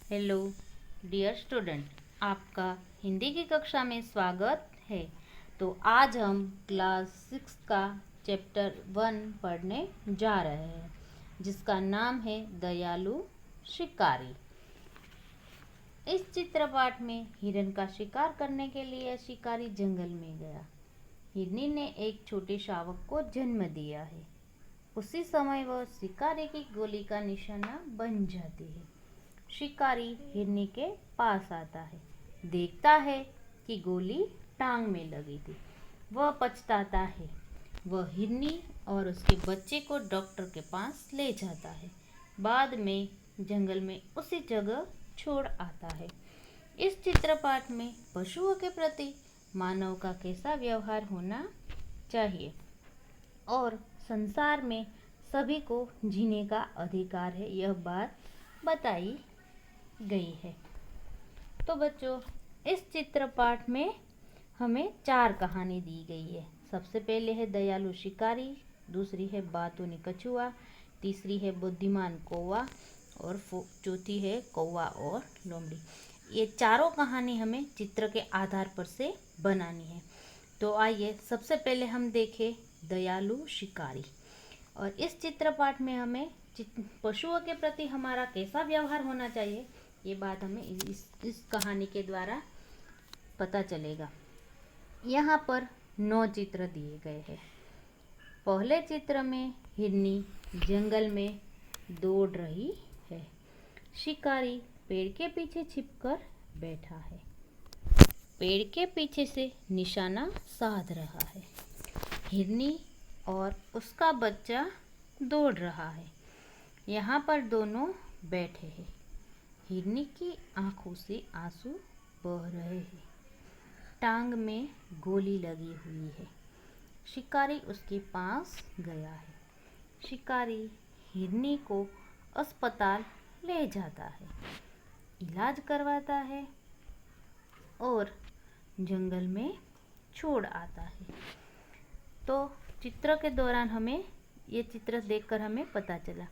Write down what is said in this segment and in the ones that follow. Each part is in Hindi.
हेलो डियर स्टूडेंट, आपका हिंदी की कक्षा में स्वागत है। तो आज हम क्लास 6 का चैप्टर 1 पढ़ने जा रहे हैं, जिसका नाम है दयालु शिकारी। इस चित्रपाठ में हिरन का शिकार करने के लिए शिकारी जंगल में गया। हिरनी ने एक छोटे शावक को जन्म दिया है। उसी समय वह शिकारी की गोली का निशाना बन जाती है। शिकारी हिरनी के पास आता है, देखता है कि गोली टांग में लगी थी। वह पछताता है। वह हिरनी और उसके बच्चे को डॉक्टर के पास ले जाता है। बाद में जंगल में उसी जगह छोड़ आता है। इस चित्रपाठ में पशुओं के प्रति मानव का कैसा व्यवहार होना चाहिए और संसार में सभी को जीने का अधिकार है, यह बात बताई गई है। तो बच्चों, इस चित्रपाठ में हमें 4 कहानी दी गई है। सबसे पहले है दयालु शिकारी, दूसरी है बातूनी कछुआ, तीसरी है बुद्धिमान कौवा और चौथी है कौवा और लोमड़ी। ये चारों कहानी हमें चित्र के आधार पर से बनानी है। तो आइए सबसे पहले हम देखें दयालु शिकारी। और इस चित्रपाठ में हमें पशुओं के प्रति हमारा कैसा व्यवहार होना चाहिए, ये बात हमें इस कहानी के द्वारा पता चलेगा। यहाँ पर 9 चित्र दिए गए हैं। पहले चित्र में हिरनी जंगल में दौड़ रही है। शिकारी पेड़ के पीछे छिपकर बैठा है। पेड़ के पीछे से निशाना साध रहा है। हिरनी और उसका बच्चा दौड़ रहा है। यहाँ पर दोनों बैठे हैं। हिरनी की आंखों से आंसू बह रहे हैं। टांग में गोली लगी हुई है। शिकारी उसके पास गया है। शिकारी हिरनी को अस्पताल ले जाता है, इलाज करवाता है और जंगल में छोड़ आता है। तो चित्र के दौरान हमें ये चित्र देखकर हमें पता चला।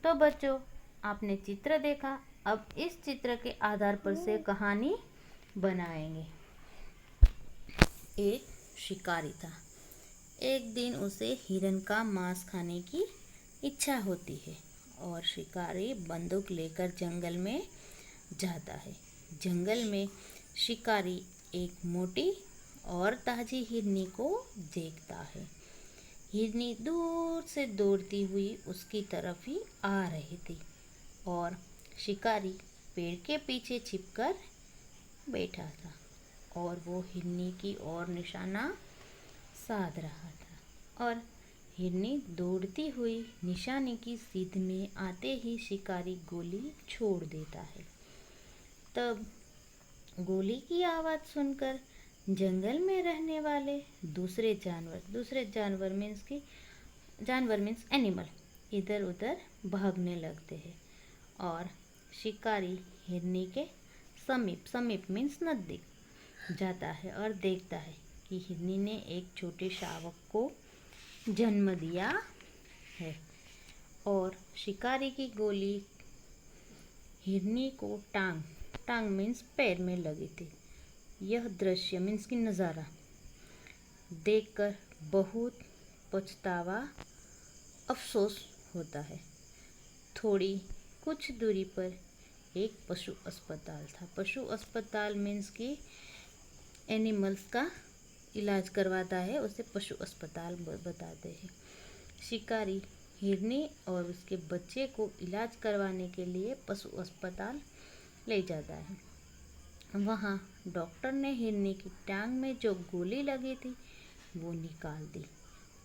तो बच्चों, आपने चित्र देखा, अब इस चित्र के आधार पर से कहानी बनाएंगे। एक शिकारी था। एक दिन उसे हिरन का मांस खाने की इच्छा होती है और शिकारी बंदूक लेकर जंगल में जाता है। जंगल में शिकारी एक मोटी और ताजी हिरनी को देखता है। हिरनी दूर से दौड़ती हुई उसकी तरफ ही आ रही थी और शिकारी पेड़ के पीछे छिपकर बैठा था और वो हिरनी की ओर निशाना साध रहा था। और हिरनी दौड़ती हुई निशाने की सीध में आते ही शिकारी गोली छोड़ देता है। तब गोली की आवाज़ सुनकर जंगल में रहने वाले दूसरे जानवर मीन्स एनिमल इधर उधर भागने लगते हैं और शिकारी हिरनी के समीप मीन्स नज़दीक जाता है और देखता है कि हिरनी ने एक छोटे शावक को जन्म दिया है और शिकारी की गोली हिरनी को टांग मीन्स पैर में लगी थी। यह दृश्य मीन्स की नज़ारा देखकर बहुत पछतावा अफसोस होता है। कुछ दूरी पर एक पशु अस्पताल था। पशु अस्पताल मीन्स की एनिमल्स का इलाज करवाता है, उसे पशु अस्पताल बताते हैं। शिकारी हिरनी और उसके बच्चे को इलाज करवाने के लिए पशु अस्पताल ले जाता है। वहाँ डॉक्टर ने हिरनी की टांग में जो गोली लगी थी वो निकाल दी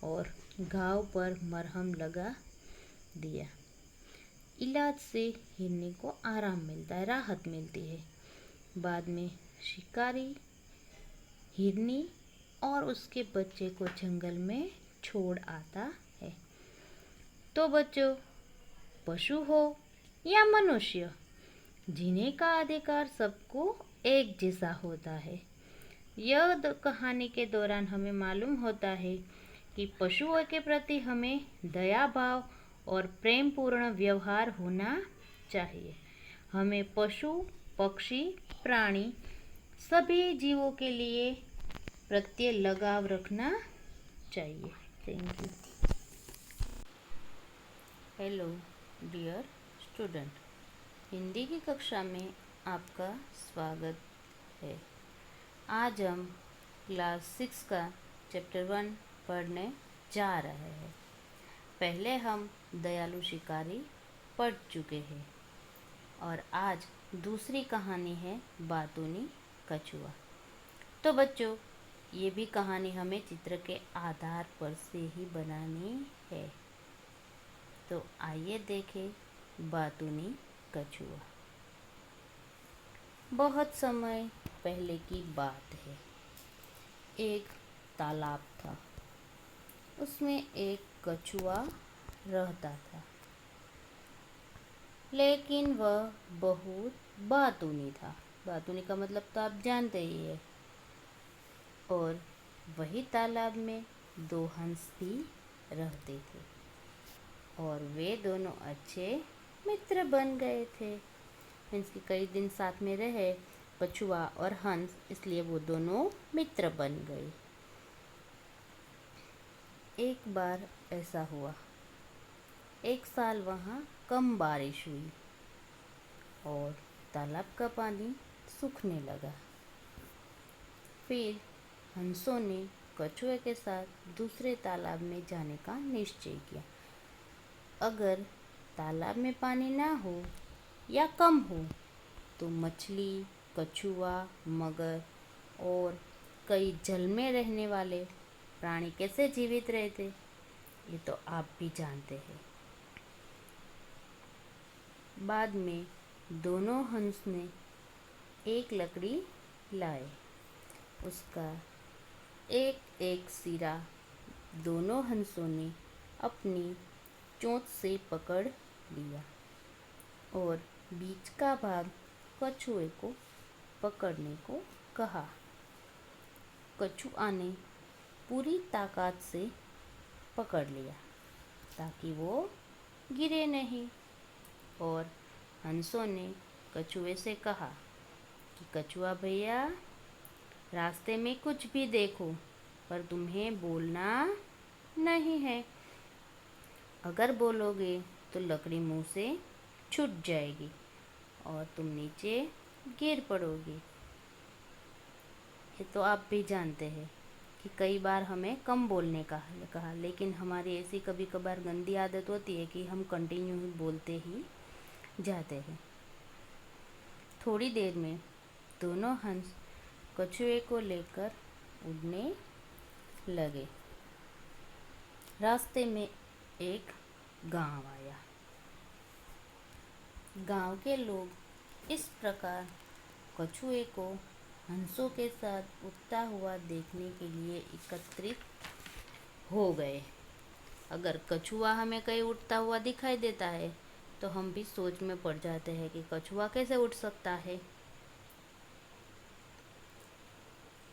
और घाव पर मरहम लगा दिया। इलाज से हिरनी को आराम मिलता है, राहत मिलती है। बाद में शिकारी हिरनी और उसके बच्चे को जंगल में छोड़ आता है। तो बच्चों, पशु हो या मनुष्य, जीने का अधिकार सबको एक जैसा होता है। यह कहानी के दौरान हमें मालूम होता है कि पशुओं के प्रति हमें दया भाव और प्रेमपूर्ण व्यवहार होना चाहिए। हमें पशु, पक्षी, प्राणी सभी जीवों के लिए प्रत्ये लगाव रखना चाहिए। Thank you. Hello dear student, Hindi की कक्षा में आपका स्वागत है। आज हम क्लास 6 का चैप्टर 1 पढ़ने जा रहे हैं। पहले हम दयालु शिकारी पढ़ चुके हैं और आज दूसरी कहानी है बातूनी कछुआ। तो बच्चों, ये भी कहानी हमें चित्र के आधार पर से ही बनानी है। तो आइए देखें बातूनी कछुआ। बहुत समय पहले की बात है। एक तालाब था, उसमें एक कछुआ रहता था, लेकिन वह बहुत बातूनी था। बातूनी का मतलब तो आप जानते ही है। और वही तालाब में 2 हंस भी रहते थे और वे दोनों अच्छे मित्र बन गए थे। मीन्स कि कई दिन साथ में रहे कछुआ और हंस, इसलिए वो दोनों मित्र बन गए। एक बार ऐसा हुआ, एक साल वहाँ कम बारिश हुई और तालाब का पानी सूखने लगा। फिर हंसों ने कछुए के साथ दूसरे तालाब में जाने का निश्चय किया। अगर तालाब में पानी ना हो या कम हो तो मछली, कछुआ, मगर और कई जल में रहने वाले प्राणी कैसे जीवित रहते, ये तो आप भी जानते हैं। बाद में दोनों हंस ने एक लकड़ी लाए। उसका एक एक सिरा दोनों हंसों ने अपनी चोंच से पकड़ लिया और बीच का भाग कछुए को पकड़ने को कहा। कछुआ ने पूरी ताकत से पकड़ लिया ताकि वो गिरे नहीं। और हंसों ने कछुए से कहा कि कछुआ भैया, रास्ते में कुछ भी देखो पर तुम्हें बोलना नहीं है। अगर बोलोगे तो लकड़ी मुंह से छूट जाएगी और तुम नीचे गिर पड़ोगे। ये तो आप भी जानते हैं कि कई बार हमें कम बोलने का कहा, लेकिन हमारी ऐसी कभी कभार गंदी आदत होती है कि हम कंटिन्यू बोलते ही जाते हैं। थोड़ी देर में दोनों हंस कछुए को लेकर उड़ने लगे। रास्ते में एक गांव आया। गांव के लोग इस प्रकार कछुए को हंसों के साथ उड़ता हुआ देखने के लिए एकत्रित हो गए। अगर कछुआ हमें कहीं उड़ता हुआ दिखाई देता है तो हम भी सोच में पड़ जाते हैं कि कछुआ कैसे उड़ सकता है।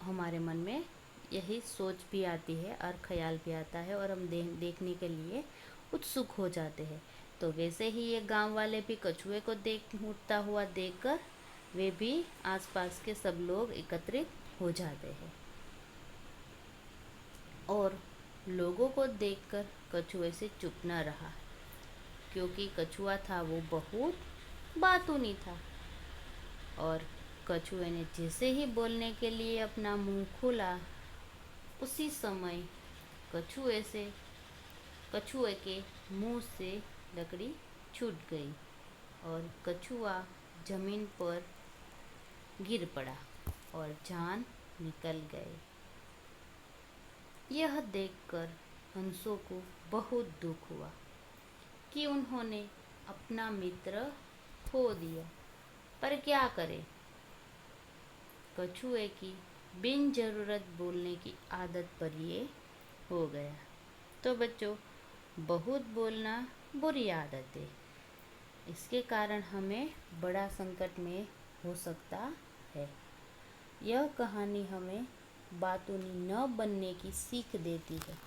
हमारे मन में यही सोच भी आती है और ख्याल भी आता है और हम देखने के लिए उत्सुक हो जाते हैं। तो वैसे ही ये गांव वाले भी कछुए को उड़ता हुआ देखकर वे भी आसपास के सब लोग एकत्रित हो जाते हैं और लोगों को देखकर कछुए से चुप न रहा, क्योंकि कछुआ था वो बहुत बातूनी था। और कछुए ने जैसे ही बोलने के लिए अपना मुंह खोला, उसी समय कछुए के मुंह से लकड़ी छूट गई और कछुआ जमीन पर गिर पड़ा और जान निकल गए। यह देखकर हंसों को बहुत दुख हुआ कि उन्होंने अपना मित्र खो दिया, पर क्या करें, कछुए की बिन जरूरत बोलने की आदत पर ये हो गया। तो बच्चों, बहुत बोलना बुरी आदत है। इसके कारण हमें बड़ा संकट में हो सकता है। यह कहानी हमें बातूनी न बनने की सीख देती है।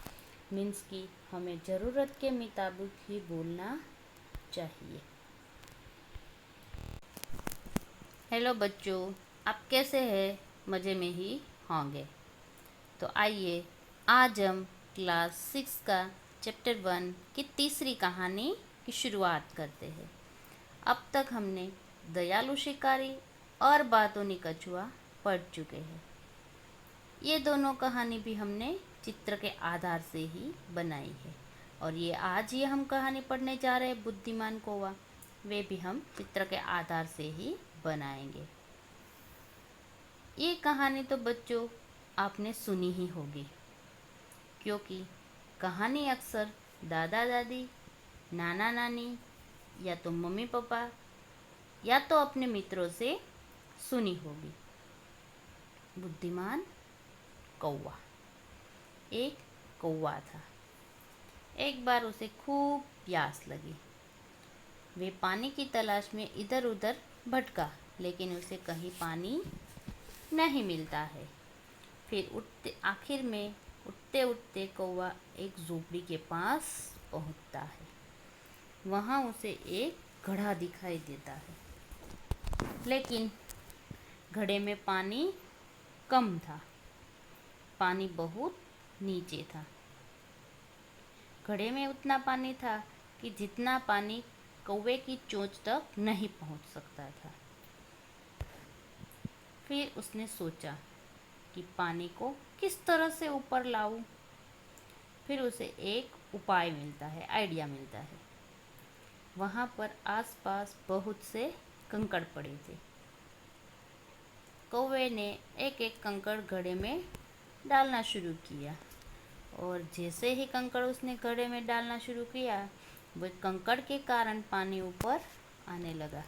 मीन्स कि हमें ज़रूरत के मुताबिक ही बोलना चाहिए। हेलो बच्चों, आप कैसे हैं? मज़े में ही होंगे। तो आइए आज हम क्लास 6 का चैप्टर 1 की तीसरी कहानी की शुरुआत करते हैं। अब तक हमने दयालु शिकारी और बातोनी कछुआ पढ़ चुके हैं। ये दोनों कहानी भी हमने चित्र के आधार से ही बनाई है। और ये हम कहानी पढ़ने जा रहे हैं बुद्धिमान कौवा, वे भी हम चित्र के आधार से ही बनाएंगे। ये कहानी तो बच्चों आपने सुनी ही होगी, क्योंकि कहानी अक्सर दादा दादी, नाना नानी या तो मम्मी पापा या तो अपने मित्रों से सुनी होगी। बुद्धिमान कौवा। एक कौवा था। एक बार उसे खूब प्यास लगी। वे पानी की तलाश में इधर उधर भटका, लेकिन उसे कहीं पानी नहीं मिलता है। फिर आखिर में उठते उठते कौवा एक झोपड़ी के पास पहुंचता है। वहां उसे एक घड़ा दिखाई देता है, लेकिन घड़े में पानी कम था। पानी बहुत नीचे था। घड़े में उतना पानी था कि जितना पानी कौवे की चोंच तक नहीं पहुंच सकता था। फिर उसने सोचा कि पानी को किस तरह से ऊपर लाऊं। फिर उसे एक उपाय मिलता है, आइडिया मिलता है। वहाँ पर आसपास बहुत से कंकड़ पड़े थे। कौवे ने एक एक कंकड़ घड़े में डालना शुरू किया, और जैसे ही कंकड़ उसने घड़े में डालना शुरू किया, वो कंकड़ के कारण पानी ऊपर आने लगा,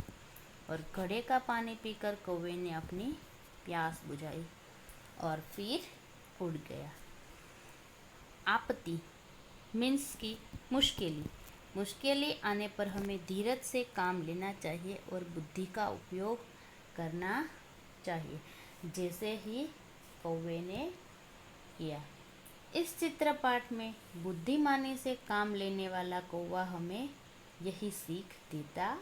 और घड़े का पानी पीकर कौवे ने अपनी प्यास बुझाई और फिर उड़ गया। आपत्ति मीन्स की मुश्किलें आने पर हमें धीरज से काम लेना चाहिए और बुद्धि का उपयोग करना चाहिए, जैसे ही कौवे ने किया। इस चित्रपाठ में बुद्धिमानी से काम लेने वाला कौवा हमें यही सीख देता